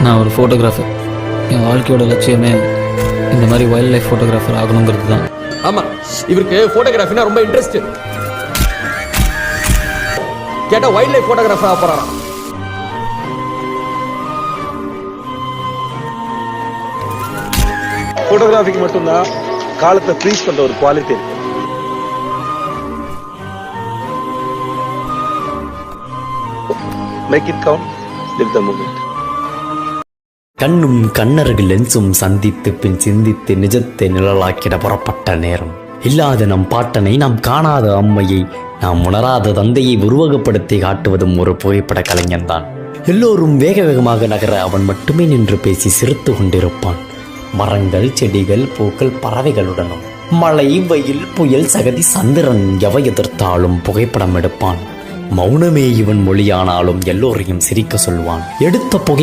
நான் ஒரு ஃபோட்டோகிராஃபர். என் வாழ்க்கையோட லட்சியமே இந்த மாதிரி வைல்ட் லைஃப் ஃபோட்டோகிராஃபர் ஆகணுங்கிறது தான். ஆமா, இவருக்கு ஃபோட்டோகிராஃபினா ரொம்ப இன்ட்ரெஸ்ட். கேட்டா வைல்ட் லைஃப் ஃபோட்டோகிராஃபர் ஆக போறாராம். ஃபோட்டோகிராஃபிக்கு மட்டும்தான் காலத்தை ஃப்ரீஸ் பண்ற ஒரு குவாலிட்டி இருக்கு. Make it count, live the moment. கண்ணும் கண்ணருகு லென்ஸும் சந்தித்து பின் சிந்தித்து நிஜத்தை நிழலாக்கிட புறப்பட்ட நேரம். இல்லாத நம் பாட்டனை, நாம் காணாத அம்மையை, நாம் உணராத தந்தையை உருவகப்படுத்தி காட்டுவதும் ஒரு புகைப்பட கலைஞன்தான். எல்லோரும் வேக வேகமாக நகர அவன் மட்டுமே நின்று பேசி சிரித்து கொண்டிருப்பான். மரங்கள், செடிகள், பூக்கள், பறவைகளுடனும். மழை, வெயில், புயல், சகதி, சந்திரன் எவை எதிர்த்தாலும் புகைப்படம் எடுப்பான். மௌனமே இவன் மொழியானாலும் எல்லோரையும் சிரிக்க சொல்வான். எடுத்த புகை